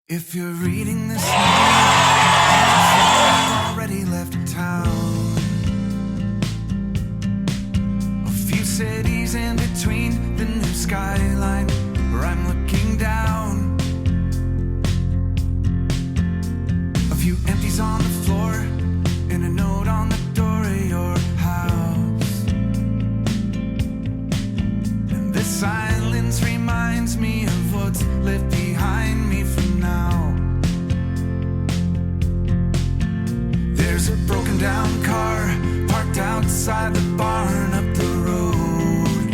If you're reading this now, already left town. A few cities in between the new skyline where I'm looking down. A few empties on the floor and a note on the door of your house. And this silence reminds me of what's left behind me from now. There's a broken down car parked outside the barn up the road,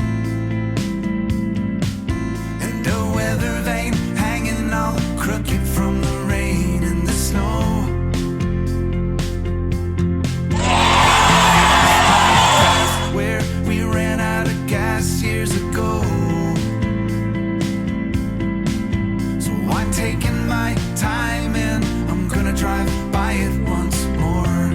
and a weather vane hanging all crooked from the rain and the snow. Where we ran out of gas years ago. I'm taking my time and I'm gonna drive by it once more.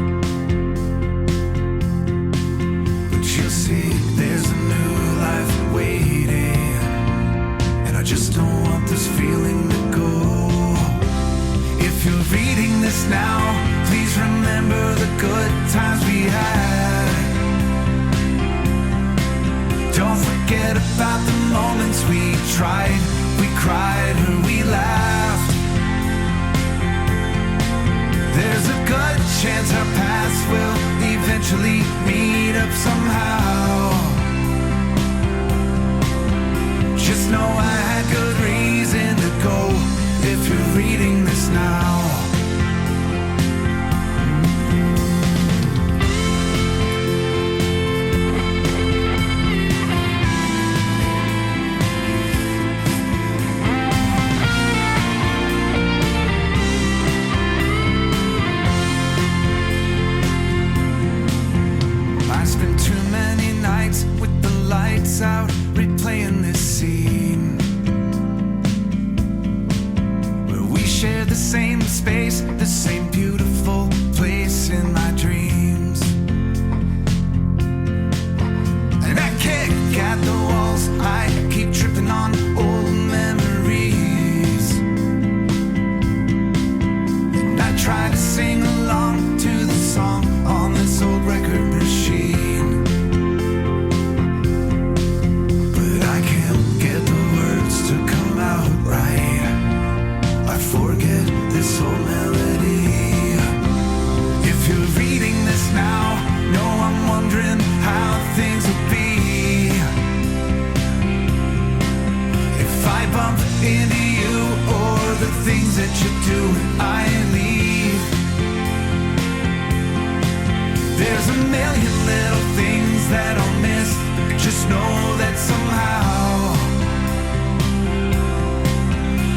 But you'll see there's a new life waiting, and I just don't want this feeling to go. If you're reading this now, please remember the good times we had. Don't forget about the moments we tried, we cried, or we laughed. There's a good chance our paths will eventually meet up somehow. Just know I had good reason to go if you're reading this now. With the lights out, replaying this scene where we share the same space, the same beautiful place in my dreams. And I kick at the walls, I keep tripping on old memories, and I try to sing along to the song on this old record machine. Forget this old melody. If you're reading this now, know I'm wondering how things will be if I bump into you, or the things that you do when I leave. There's a million little things that I'll miss. Just know that somehow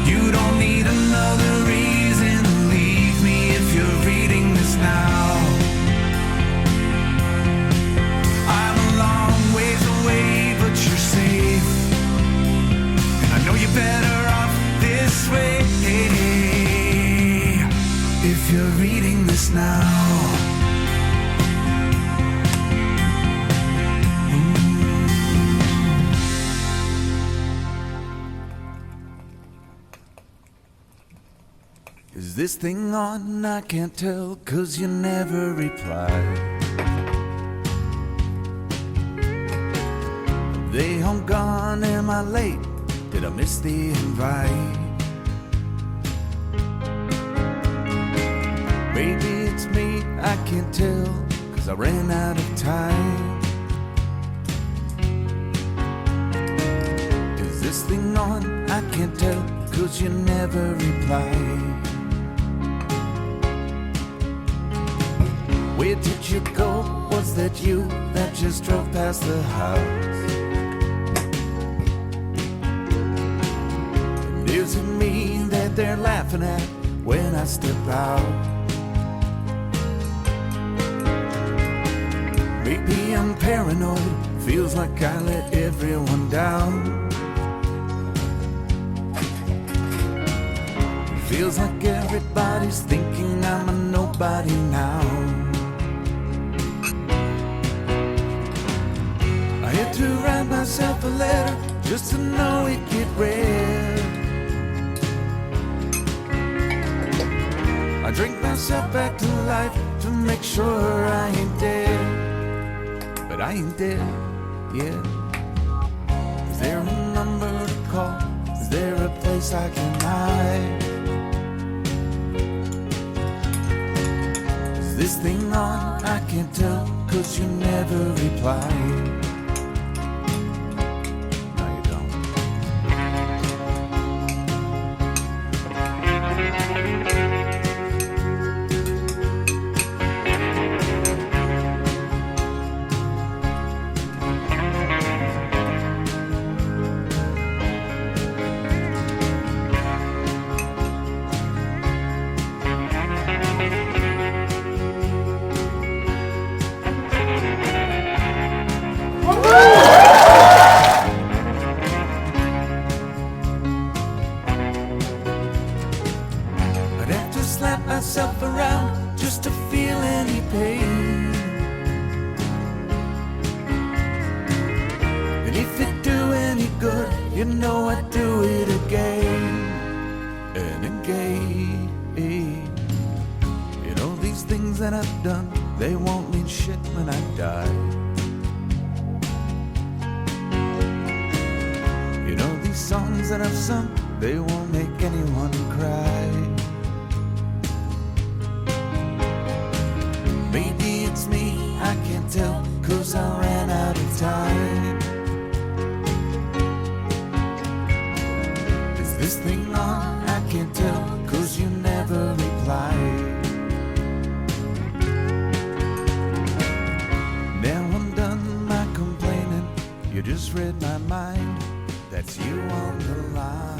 you don't need another reason to leave me if you're reading this now. I'm a long ways away, but you're safe, and I know you're better off this way if you're reading this now. Is this thing on? I can't tell, 'cause you never reply. Are they home gone? Am I late? Did I miss the invite? Maybe it's me, I can't tell, 'cause I ran out of time. Is this thing on? I can't tell, 'cause you never reply. Where did you go? Was that you that just drove past the house? And is it me that they're laughing at when I step out? Maybe I'm paranoid, feels like I let everyone down. Feels like everybody's thinking I'm a nobody now. I had to write myself a letter just to know it'd get read. I drink myself back to life to make sure I ain't dead. But I ain't dead, yeah. Is there a number to call? Is there a place I can hide? Is this thing on? I can't tell, 'cause you never replied. No, you don't. Slap myself around just to feel any pain. And if it do any good, you know I'd do it again and again. You know, these things that I've done, they won't mean shit when I die. You know, these songs that I've sung, they won't make anyone cry. Maybe it's me, I can't tell, 'cause I ran out of time. Is this thing on? I can't tell, 'cause you never replied. Now I'm done my complaining, you just read my mind, that's you on the line.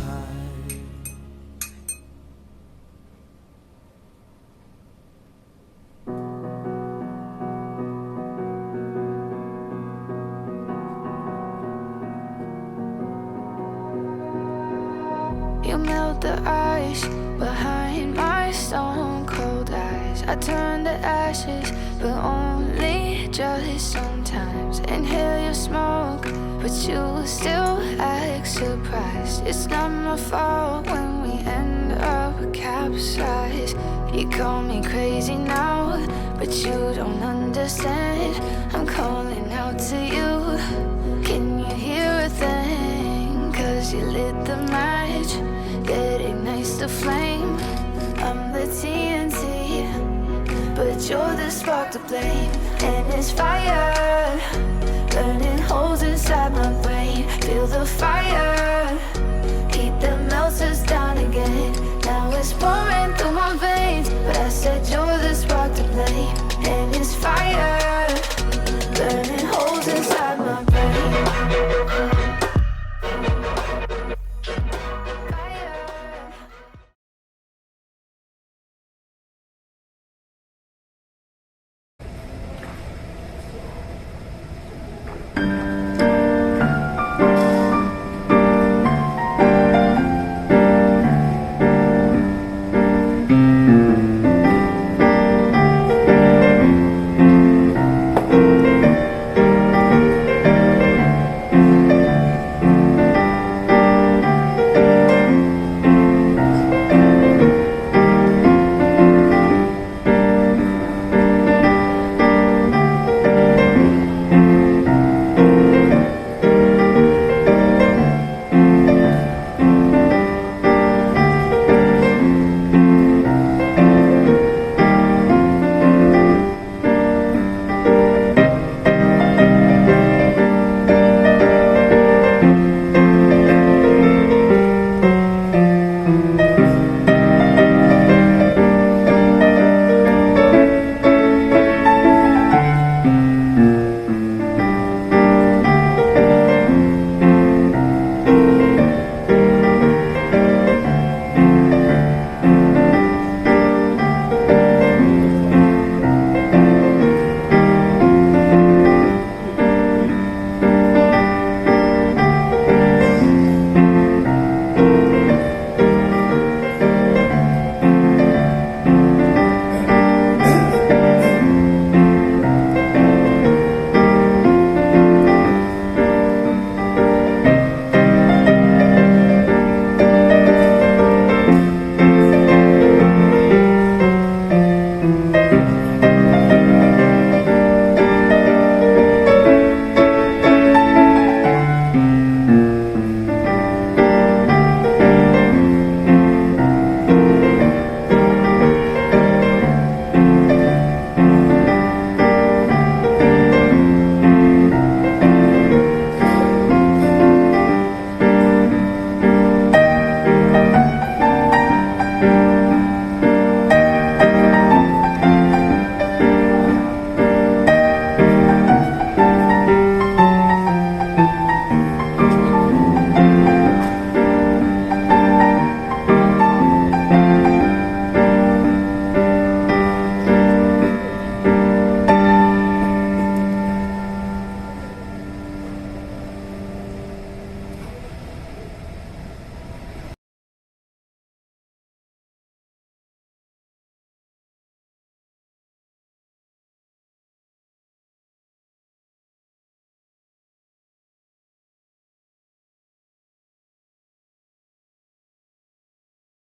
You melt the ice behind my stone cold eyes. I turn to ashes, but only just sometimes. Inhale your smoke, but you still act surprised. It's not my fault when we end up capsized. You call me crazy now, but you don't understand. I'm calling out to you. Can you hear a thing? 'Cause you lit the match that ignites the flame. I'm the TNT, but you're the spark to blame. And it's fire, burning holes inside my brain. Feel the fire, heat that melts us down again. Now it's more